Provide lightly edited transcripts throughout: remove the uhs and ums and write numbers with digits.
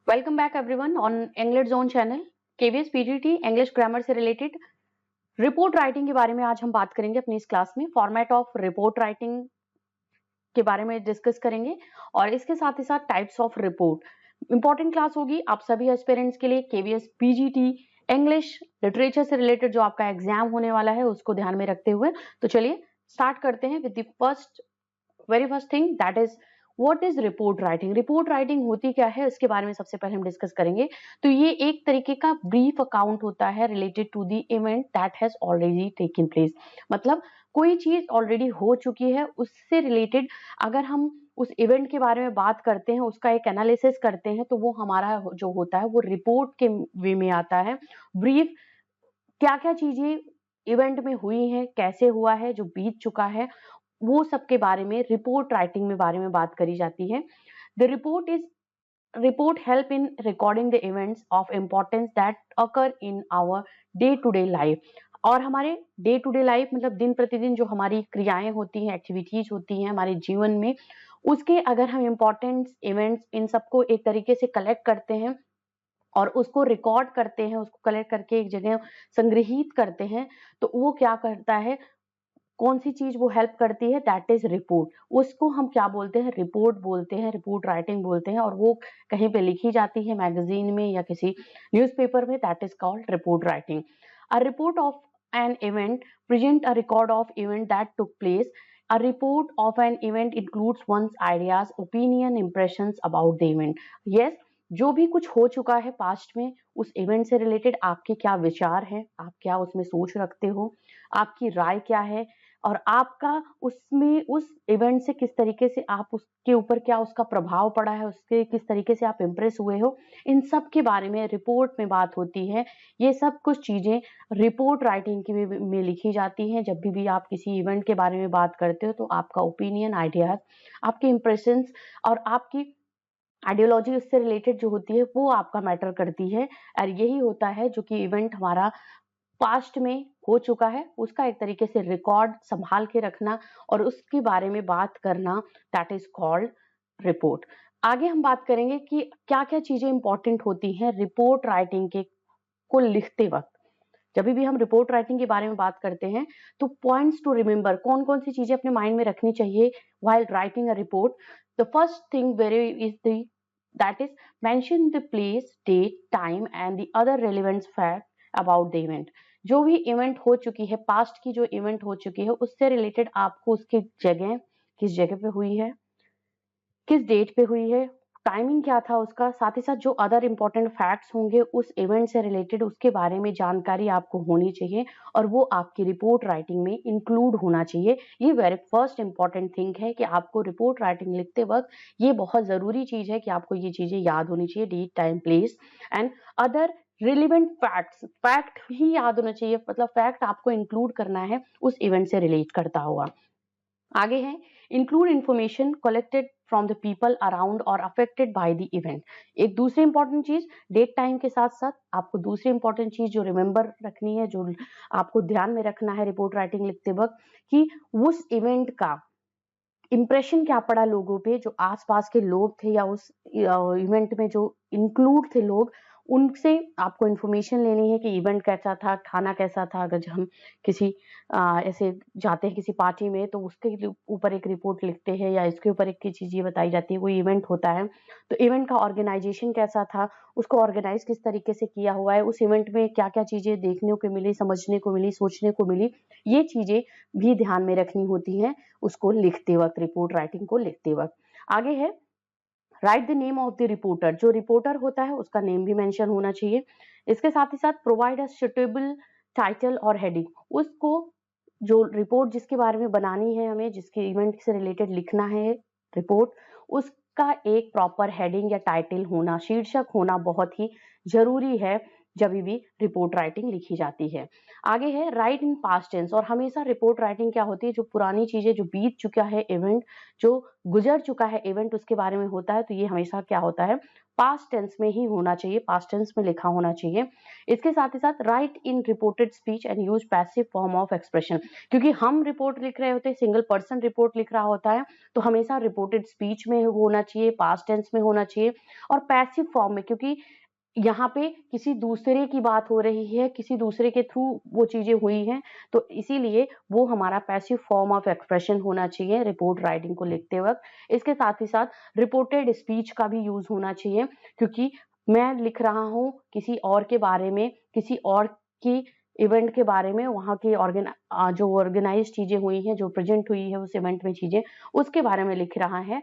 Welcome back everyone on English zone channel. KVS PGT English grammar से related report writing के बारे में आज हम बात करेंगे अपनी इस क्लास में। फॉर्मेट ऑफ रिपोर्ट राइटिंग के बारे में डिस्कस करेंगे और इसके साथ ही साथ types of report important class होगी आप सभी एस्पिरेंट्स के लिए। केवीएस पीजीटी इंग्लिश लिटरेचर से रिलेटेड जो आपका एग्जाम होने वाला है उसको ध्यान में रखते हुए तो चलिए स्टार्ट करते हैं with the very first thing that is what is report writing. Report writing होती क्या है इसके बारे में सबसे पहले हम डिस्कस करेंगे। तो ये एक तरीके का ब्रीफ अकाउंट होता है related to the event that has already taken place. मतलब कोई चीज ऑलरेडी हो चुकी है उससे रिलेटेड अगर हम उस इवेंट के बारे में बात करते हैं, उसका एक एनालिसिस करते हैं तो वो हमारा जो होता है वो रिपोर्ट के वे में आता है। ब्रीफ क्या क्या चीजें इवेंट में हुई हैं, कैसे हुआ है, जो बीत चुका है, वो सब के बारे में रिपोर्ट राइटिंग में बारे में बात करी जाती है। The report help in recording the events of importance that occur in our day to day life. और हमारे डे टू डे लाइफ मतलब दिन प्रतिदिन जो हमारी क्रियाएं होती हैं, एक्टिविटीज होती हैं हमारे जीवन में, उसके अगर हम इम्पोर्टेंट इवेंट्स इन सबको एक तरीके से कलेक्ट करते हैं और उसको रिकॉर्ड करते हैं, उसको कलेक्ट करके एक जगह संग्रहित करते हैं, तो वो क्या करता है, कौन सी चीज वो हेल्प करती है, दैट इज रिपोर्ट। उसको हम क्या बोलते हैं, रिपोर्ट बोलते हैं, रिपोर्ट राइटिंग बोलते हैं। और वो कहीं पे लिखी जाती है मैगजीन में या किसी न्यूज़पेपर में, that is called report writing. A report of an event present a record of event that took place. A report of an event includes one's ideas, opinion, impressions about the event. Yes, जो भी कुछ हो चुका है past में, उस event से related आपके क्या विचार हैं, आप क्या उसमें सोच रखते हो, आपकी राय क्या है, और आपका उसमें उस इवेंट से किस तरीके से आप उसके ऊपर क्या उसका प्रभाव पड़ा है, उसके किस तरीके से आप इम्प्रेस हुए हो, इन सब के बारे में रिपोर्ट में बात होती है। ये सब कुछ चीजें रिपोर्ट राइटिंग की में लिखी जाती हैं। जब भी आप किसी इवेंट के बारे में बात करते हो तो आपका ओपिनियन, आइडियाज, आपके इम्प्रेशंस और आपकी आइडियोलॉजी उससे रिलेटेड जो होती है वो आपका मैटर करती है। और यही होता है जो कि इवेंट हमारा पास्ट में हो चुका है उसका एक तरीके से रिकॉर्ड संभाल के रखना और उसके बारे में बात करना, दैट इज कॉल्ड रिपोर्ट। आगे हम बात करेंगे कि क्या क्या चीजें इंपॉर्टेंट होती हैं रिपोर्ट राइटिंग के को लिखते वक्त। जब भी हम रिपोर्ट राइटिंग के बारे में बात करते हैं तो पॉइंट्स टू रिमेंबर, कौन कौन सी चीजें अपने माइंड में रखनी चाहिए while writing a report. The first thing very is the that is mention the place, date, time and the other relevant fact about the event. जो भी इवेंट हो चुकी है, पास्ट की जो इवेंट हो चुकी है उससे रिलेटेड आपको उसकी जगह, किस जगह पे हुई है, किस डेट पे हुई है, टाइमिंग क्या था उसका, साथ ही साथ जो अदर इम्पोर्टेंट फैक्ट्स होंगे उस इवेंट से रिलेटेड उसके बारे में जानकारी आपको होनी चाहिए और वो आपकी रिपोर्ट राइटिंग में इंक्लूड होना चाहिए। ये वेरी फर्स्ट इंपॉर्टेंट थिंग है कि आपको रिपोर्ट राइटिंग लिखते वक्त ये बहुत जरूरी चीज है कि आपको ये चीजें याद होनी चाहिए, date, time, place and other relevant facts. Fact ही याद होना चाहिए, मतलब फैक्ट आपको इंक्लूड करना है उस इवेंट से रिलेट करता हुआ। आगे है include information collected from the people around और अफेक्टेड बाय द इवेंट। एक दूसरी इंपॉर्टेंट चीज, डेट टाइम के साथ साथ आपको दूसरी इंपॉर्टेंट चीज जो रिमेंबर रखनी है, जो आपको ध्यान में रखना है रिपोर्ट राइटिंग लिखते वक्त, कि उस इवेंट का इंप्रेशन क्या पड़ा लोगों पे, जो आसपास के लोग थे या उस इवेंट में जो इंक्लूड थे लोग, उनसे आपको इन्फॉर्मेशन लेनी है कि इवेंट कैसा था, खाना कैसा था। अगर हम किसी ऐसे जाते हैं किसी पार्टी में तो उसके ऊपर एक रिपोर्ट लिखते हैं या इसके ऊपर एक चीज ये बताई जाती है, कोई इवेंट होता है तो इवेंट का ऑर्गेनाइजेशन कैसा था, उसको ऑर्गेनाइज किस तरीके से किया हुआ है, उस इवेंट में क्या क्या चीजें देखने को मिली, समझने को मिली, सोचने को मिली, ये चीजें भी ध्यान में रखनी होती हैं उसको लिखते वक्त, रिपोर्ट राइटिंग को लिखते वक्त। आगे है right the name of the reporter. जो रिपोर्टर होता है उसका नेम भी मेंशन होना चाहिए। इसके साथ ही साथ प्रोवाइड अ सुटेबल टाइटल और हेडिंग। उसको जो रिपोर्ट जिसके बारे में बनानी है, हमें जिसके इवेंट से रिलेटेड लिखना है रिपोर्ट, उसका एक प्रॉपर हेडिंग या टाइटल होना, शीर्षक होना बहुत ही जरूरी है जब भी रिपोर्ट राइटिंग लिखी जाती है। आगे है राइट इन पास्ट टेंस। और हमेशा रिपोर्ट राइटिंग क्या होती है, जो पुरानी चीजें, जो बीत चुका है इवेंट, जो गुजर चुका है इवेंट, उसके बारे में होता है तो ये हमेशा क्या होता है, पास्ट टेंस में ही होना चाहिए, पास्ट टेंस में लिखा होना चाहिए। इसके साथ ही साथ right in reported speech and use passive form of expression, क्योंकि हम रिपोर्ट लिख रहे होते हैं, सिंगल पर्सन रिपोर्ट लिख रहा होता है, तो हमेशा रिपोर्टेड स्पीच में होना चाहिए, पास्ट टेंस में होना चाहिए और पैसिव फॉर्म में, क्योंकि यहाँ पे किसी दूसरे की बात हो रही है, किसी दूसरे के थ्रू वो चीजें हुई हैं, तो इसीलिए वो हमारा पैसिव फॉर्म ऑफ एक्सप्रेशन होना चाहिए रिपोर्ट राइटिंग को लिखते वक्त। इसके साथ ही साथ रिपोर्टेड स्पीच का भी यूज होना चाहिए, क्योंकि मैं लिख रहा हूँ किसी और के बारे में, किसी और की इवेंट के बारे में, वहाँ की जो ऑर्गेनाइज चीजें हुई हैं, जो प्रेजेंट हुई है उस इवेंट में चीजें, उसके बारे में लिख रहा है,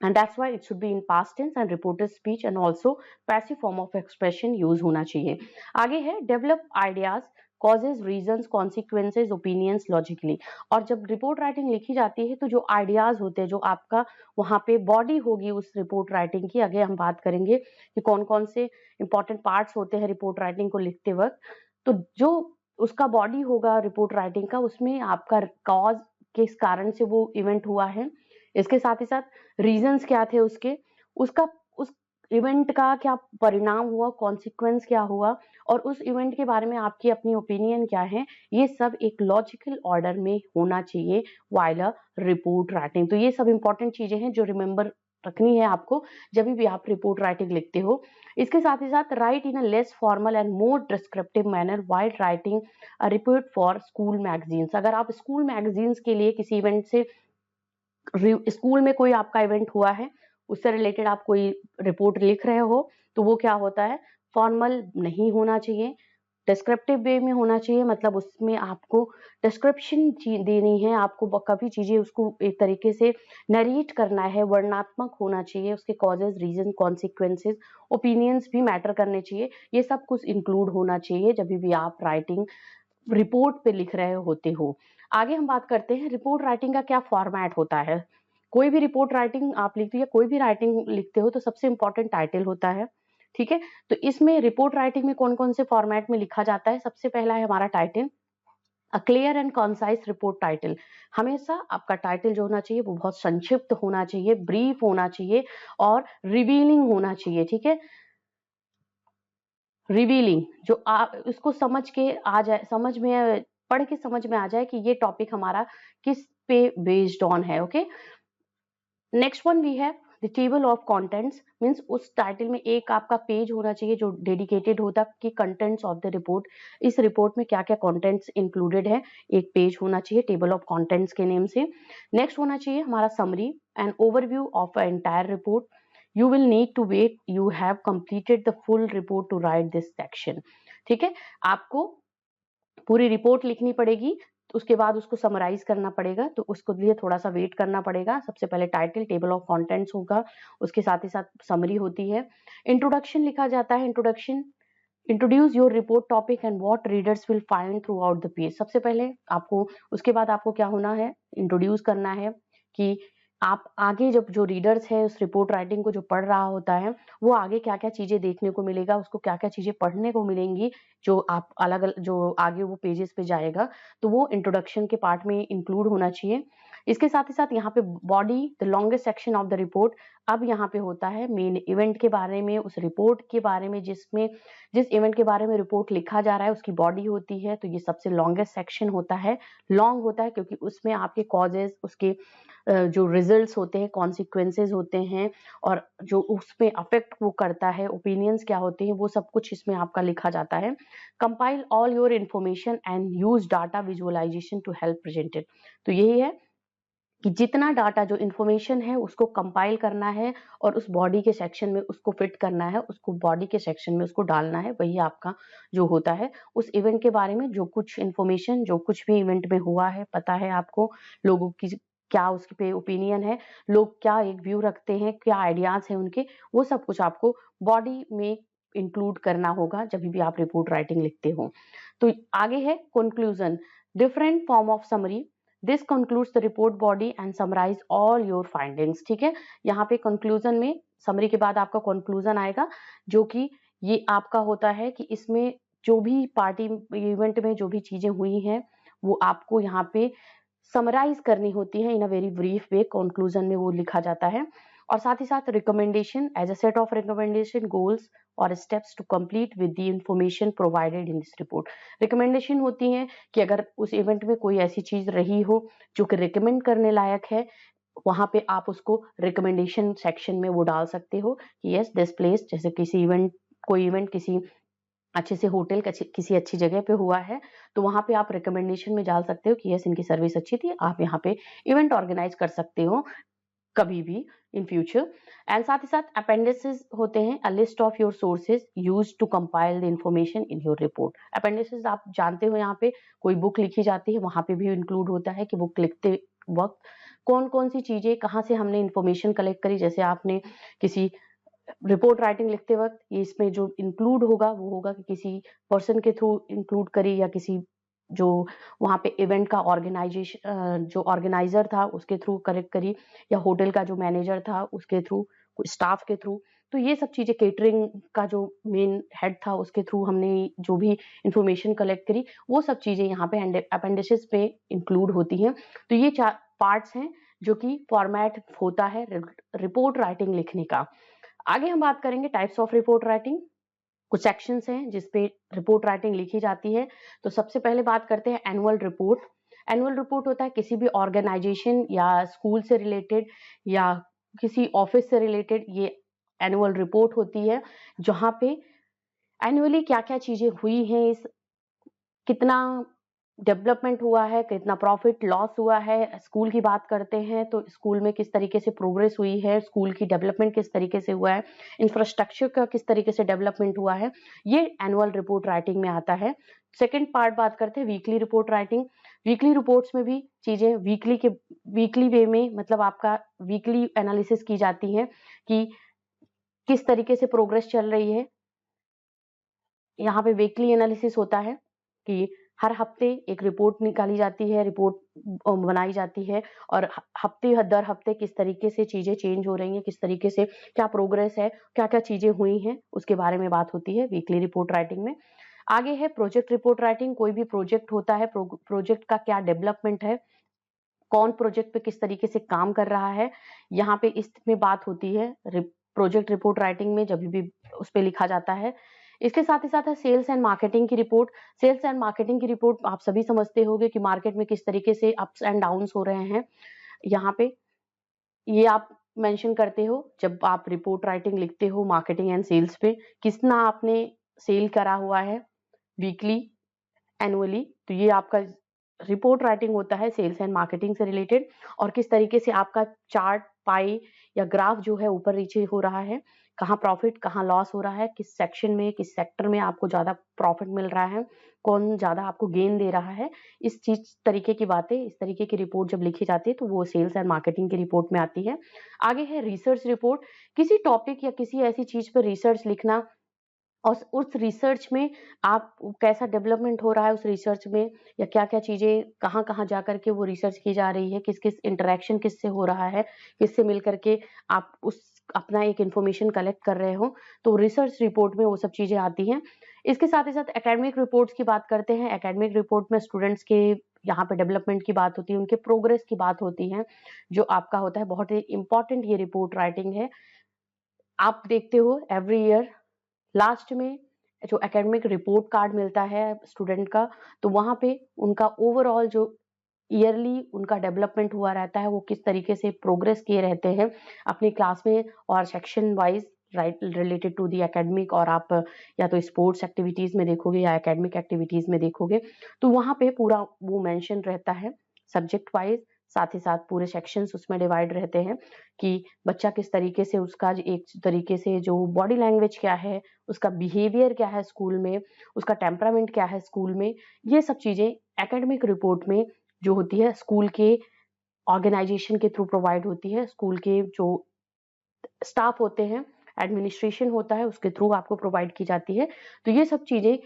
and that's why it should be in past tense and reported speech and also passive form of expression use होना चाहिए। आगे है develop ideas, causes, reasons, consequences, opinions logically। और जब रिपोर्ट राइटिंग लिखी जाती है तो जो आइडियाज होते हैं, जो आपका वहां पे बॉडी होगी उस रिपोर्ट राइटिंग की, आगे हम बात करेंगे कि कौन कौन से इंपॉर्टेंट पार्ट्स होते हैं रिपोर्ट राइटिंग को लिखते वक्त। तो जो उसका बॉडी होगा रिपोर्ट राइटिंग का, उसमें आपका कॉज, किस कारण से वो इवेंट हुआ है, इसके साथ ही साथ रीजंस क्या थे उसके, उसका उस इवेंट का क्या परिणाम हुआ, कॉन्सिक्वेंस क्या हुआ, और उस इवेंट के बारे में आपकी अपनी ओपिनियन क्या है, ये सब एक लॉजिकल ऑर्डर में होना चाहिए व्हाइल अ रिपोर्ट राइटिंग। तो ये सब इंपॉर्टेंट चीजें हैं जो रिमेंबर रखनी है आपको जब भी आप रिपोर्ट राइटिंग लिखते हो। इसके साथ ही साथ right in a less formal and more descriptive manner while writing a report for school magazines. अगर आप स्कूल मैगजीन्स के लिए किसी इवेंट से, स्कूल में कोई आपका इवेंट हुआ है, उससे रिलेटेड आप कोई रिपोर्ट लिख रहे हो, तो वो क्या होता है, फॉर्मल नहीं होना चाहिए, डिस्क्रिप्टिव वे में होना चाहिए। मतलब उसमें आपको डिस्क्रिप्शन देनी है, आपको कभी चीजें उसको एक तरीके से नरेट करना है, वर्णनात्मक होना चाहिए, उसके कॉजेज, रीजन, कॉन्सिक्वेंसेज, ओपिनियंस भी मैटर करने चाहिए। ये सब कुछ इंक्लूड होना चाहिए जब भी आप राइटिंग रिपोर्ट पे लिख रहे होते हो। आगे हम बात करते हैं रिपोर्ट राइटिंग का क्या फॉर्मेट होता है। कोई भी रिपोर्ट राइटिंग आप लिखते हो या कोई भी राइटिंग लिखते हो तो सबसे इंपॉर्टेंट टाइटल होता है, ठीक है। तो इसमें रिपोर्ट राइटिंग में कौन कौन से फॉर्मेट में लिखा जाता है, सबसे पहला है हमारा title, a clear and concise report title. हमेशा आपका टाइटल जो होना चाहिए वो बहुत संक्षिप्त होना चाहिए, ब्रीफ होना चाहिए और रिवीलिंग होना चाहिए, ठीक है। रिवीलिंग, जो आप उसको समझ के आ जाए, समझ में पढ़ के समझ में आ जाए कि ये टॉपिक हमारा किस पे बेस्ड ऑन है। ओके, नेक्स्ट वन भी है the table of contents, means उस टाइटल में एक आपका पेज होना चाहिए जो डेडिकेटेड होता कि कंटेंट्स ऑफ द रिपोर्ट, इस रिपोर्ट में क्या क्या कंटेंट्स इंक्लूडेड है, एक पेज होना चाहिए टेबल ऑफ कंटेंट्स के नेम से। नेक्स्ट होना चाहिए हमारा summary and overview of a entire report. You will need to wait you have completed the full report to write this section। ठीक है, आपको पूरी रिपोर्ट लिखनी पड़ेगी, उसके बाद उसको समराइज करना पड़ेगा, तो उसको लिए थोड़ा सा वेट करना पड़ेगा। सबसे पहले टाइटल, टेबल ऑफ कंटेंट्स होगा, उसके साथ ही साथ समरी होती है। इंट्रोडक्शन लिखा जाता है, introduction, introduce your report topic and what readers will find through out the page. सबसे पहले आपको, उसके बाद आपको क्या होना है, इंट्रोड्यूस करना है कि आप आगे जब जो रीडर्स है उस रिपोर्ट राइटिंग को जो पढ़ रहा होता है, वो आगे क्या क्या चीजें देखने को मिलेगा, उसको क्या क्या चीजें पढ़ने को मिलेंगी, जो आप अलग अलग जो आगे वो पेजेस पे जाएगा, तो वो इंट्रोडक्शन के पार्ट में इंक्लूड होना चाहिए। इसके साथ ही साथ यहाँ पे body, the longest section of the report. अब यहाँ पे होता है मेन इवेंट के बारे में, उस रिपोर्ट के बारे में जिसमें जिस इवेंट के बारे में रिपोर्ट लिखा जा रहा है उसकी बॉडी होती है, तो ये सबसे लॉन्गेस्ट सेक्शन होता है। लॉन्ग होता है क्योंकि उसमें आपके कॉजेज, उसके जो रिजल्ट्स होते हैं, कॉन्सिक्वेंसेज होते हैं, और जो उसमें अफेक्ट वो करता है, ओपिनियंस क्या होते हैं, वो सब कुछ इसमें आपका लिखा जाता है। Compile all your information and use data visualization to help present it. तो यही है कि जितना डाटा, जो इन्फॉर्मेशन है उसको कंपाइल करना है और उस बॉडी के सेक्शन में उसको फिट करना है, उसको बॉडी के सेक्शन में उसको डालना है, वही आपका जो होता है। उस इवेंट के बारे में जो कुछ इन्फॉर्मेशन, जो कुछ भी इवेंट में हुआ है, पता है आपको, लोगों की क्या उसके पे ओपिनियन है, लोग क्या एक व्यू रखते हैं, क्या आइडियाज हैं उनके, वो सब कुछ आपको बॉडी में इंक्लूड करना होगा जब भी आप रिपोर्ट राइटिंग लिखते हो। तो आगे है conclusion, different form of summary. This concludes the report body and summarize all your findings. ठीक है, यहाँ पे कंक्लूजन में, समरी के बाद आपका कंक्लूजन आएगा, जो कि ये आपका होता है कि इसमें जो भी पार्टी इवेंट में जो भी चीजें हुई हैं वो आपको यहाँ पे समराइज करनी होती है in a very brief way, conclusion में वो लिखा जाता है। और साथ ही साथ recommendation as a set of recommendation goals और steps to complete with the information provided in this report. Recommendation होती है कि अगर उस इवेंट में कोई ऐसी चीज रही हो जो कि रिकमेंड करने लायक है, वहां पे आप उसको रिकमेंडेशन सेक्शन में वो डाल सकते हो कि यस दिस प्लेस, जैसे कोई इवेंट किसी अच्छे से होटल किसी अच्छी जगह पे हुआ है, तो वहां पे आप रिकमेंडेशन में डाल सकते हो कि यस इनकी सर्विस अच्छी थी, आप यहाँ पे इवेंट ऑर्गेनाइज कर सकते हो कभी भी इन फ्यूचर। एंड साथ ही साथ अपेंडिसेस होते हैं, a list of your sources used to compile the information in your report. Appendices आप जानते हो, यहाँ पे कोई बुक लिखी जाती है, वहां पे भी इंक्लूड होता है कि बुक लिखते वक्त कौन कौन सी चीजें कहाँ से हमने इंफॉर्मेशन कलेक्ट करी। जैसे आपने किसी रिपोर्ट राइटिंग लिखते वक्त ये इसमें जो इंक्लूड होगा वो होगा कि किसी पर्सन के थ्रू इंक्लूड करी, या किसी जो वहां पे इवेंट का जो ऑर्गेनाइजर था उसके थ्रू करेक्ट करी, या होटल का जो मैनेजर था उसके थ्रू, स्टाफ के थ्रू। तो ये सब चीजें, केटरिंग का जो मेन हेड था उसके थ्रू हमने जो भी इंफॉर्मेशन कलेक्ट करी, वो सब चीजें यहाँ पे अपेंडिसेस पे इंक्लूड होती हैं। तो ये 4 पार्ट्स हैं जो कि फॉर्मेट होता है रिपोर्ट राइटिंग लिखने का। आगे हम बात करेंगे टाइप्स ऑफ रिपोर्ट राइटिंग। कुछ सेक्शंस हैं जिसपे रिपोर्ट राइटिंग लिखी जाती है। तो सबसे पहले बात करते हैं एनुअल रिपोर्ट। एनुअल रिपोर्ट होता है किसी भी ऑर्गेनाइजेशन या स्कूल से रिलेटेड या किसी ऑफिस से रिलेटेड, ये एनुअल रिपोर्ट होती है, जहां पे एनुअली क्या क्या चीजें हुई हैं, इस कितना डेवलपमेंट हुआ है, कितना प्रॉफिट लॉस हुआ है। स्कूल की बात करते हैं तो स्कूल में किस तरीके से प्रोग्रेस हुई है, स्कूल की डेवलपमेंट किस तरीके से हुआ है, इंफ्रास्ट्रक्चर का किस तरीके से डेवलपमेंट हुआ है, ये एनुअल रिपोर्ट राइटिंग में आता है। सेकेंड पार्ट बात करते हैं weekly report writing. Weekly reports में भी चीजें वीकली वे में, मतलब आपका वीकली एनालिसिस की जाती है कि किस तरीके से प्रोग्रेस चल रही है। यहाँ पे वीकली एनालिसिस होता है कि हर हफ्ते एक रिपोर्ट निकाली जाती है, रिपोर्ट बनाई जाती है, और हफ्ते दर हफ्ते किस तरीके से चीजें चेंज हो रही हैं, किस तरीके से क्या प्रोग्रेस है, क्या क्या चीजें हुई हैं, उसके बारे में बात होती है वीकली रिपोर्ट राइटिंग में। आगे है प्रोजेक्ट रिपोर्ट राइटिंग। कोई भी प्रोजेक्ट होता है, प्रोजेक्ट का क्या डेवलपमेंट है, कौन प्रोजेक्ट पे किस तरीके से काम कर रहा है, यहाँ पे इसमें बात होती है प्रोजेक्ट रिपोर्ट राइटिंग में, जब भी उस पे लिखा जाता है। इसके साथ ही साथ है सेल्स एंड मार्केटिंग की रिपोर्ट। सेल्स एंड मार्केटिंग की रिपोर्ट आप सभी समझते होंगे कि मार्केट में किस तरीके से अप्स एंड डाउन्स हो रहे हैं। यहाँ पे ये आप मेंशन करते हो जब आप रिपोर्ट राइटिंग लिखते हो मार्केटिंग एंड सेल्स पे, कितना आपने सेल करा हुआ है वीकली, एनुअली। तो ये आपका रिपोर्ट राइटिंग होता है सेल्स एंड मार्केटिंग से रिलेटेड, और किस तरीके से आपका चार्ट, पाई या ग्राफ जो है ऊपर नीचे हो रहा है, कहाँ प्रॉफिट कहाँ लॉस हो रहा है, किस सेक्शन में किस सेक्टर में आपको ज्यादा प्रॉफिट मिल रहा है, कौन ज्यादा आपको गेन दे रहा है। इस चीज तरीके की बातें, इस तरीके की रिपोर्ट जब लिखी जाती है तो वो सेल्स एंड मार्केटिंग की रिपोर्ट में आती है। आगे है रिसर्च रिपोर्ट। किसी टॉपिक या किसी ऐसी चीज पर रिसर्च लिखना, और उस रिसर्च में आप कैसा डेवलपमेंट हो रहा है उस रिसर्च में, या क्या-क्या चीज़ें कहाँ-कहाँ जाकर के वो रिसर्च की जा रही है, किस-किस इंटरैक्शन किससे हो रहा है, किससे मिल कर के आप उस अपना एक इन्फॉर्मेशन कलेक्ट कर रहे हो, तो रिसर्च रिपोर्ट में वो सब चीज़ें आती हैं। इसके साथ ही साथ एकेडमिक रिपोर्ट्स की बात करते हैं। एकेडमिक रिपोर्ट में स्टूडेंट्स के यहाँ पे डेवलपमेंट की बात होती है, उनके प्रोग्रेस की बात होती है, जो आपका होता है बहुत ही इम्पोर्टेंट ये रिपोर्ट राइटिंग है। आप देखते हो एवरी ईयर लास्ट में जो एकेडमिक रिपोर्ट कार्ड मिलता है स्टूडेंट का, तो वहाँ पे उनका ओवरऑल जो ईयरली उनका डेवलपमेंट हुआ रहता है, वो किस तरीके से प्रोग्रेस किए रहते हैं अपनी क्लास में और section wise, right, related to the academic. और आप या तो स्पोर्ट्स एक्टिविटीज में देखोगे या एकेडमिक एक्टिविटीज में देखोगे, तो वहाँ पे पूरा वो मेंशन रहता है सब्जेक्ट वाइज। साथ ही साथ पूरे सेक्शंस उसमें डिवाइड रहते हैं कि बच्चा किस तरीके से, उसका एक तरीके से जो बॉडी लैंग्वेज क्या है, उसका बिहेवियर क्या है स्कूल में, उसका टेम्परामेंट क्या है स्कूल में, ये सब चीजें एकेडमिक रिपोर्ट में जो होती है स्कूल के ऑर्गेनाइजेशन के थ्रू प्रोवाइड होती है। स्कूल के जो स्टाफ होते हैं, एडमिनिस्ट्रेशन होता है, उसके थ्रू आपको प्रोवाइड की जाती है। तो ये सब चीजें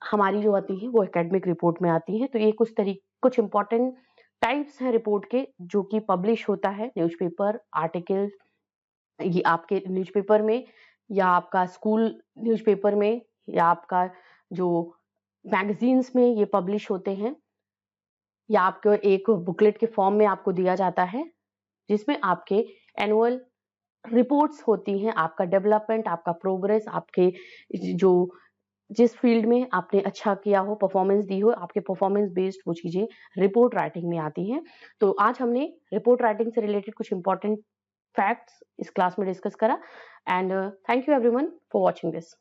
हमारी जो आती हैं वो एकेडमिक रिपोर्ट में आती हैं। तो ये कुछ इंपॉर्टेंट टाइप्स हैं रिपोर्ट के जो कि पब्लिश होता है न्यूज़पेपर, आर्टिकल, ये आपके न्यूज़पेपर में, या आपका स्कूल न्यूज़पेपर में, या आपका जो मैगज़ीन्स में ये पब्लिश होते हैं, या आपको एक बुकलेट के फॉर्म में आपको दिया जाता है, जिसमें आपके एनुअल रिपोर्ट्स होती हैं, आपका डेवलपमेंट, आपका प्रोग्रेस, आपके जो जिस फील्ड में आपने अच्छा किया हो, परफॉर्मेंस दी हो, आपके परफॉर्मेंस बेस्ड वो चीज़ें रिपोर्ट राइटिंग में आती हैं। तो आज हमने रिपोर्ट राइटिंग से रिलेटेड कुछ इंपॉर्टेंट फैक्ट्स इस क्लास में डिस्कस करा and thank you everyone for watching this.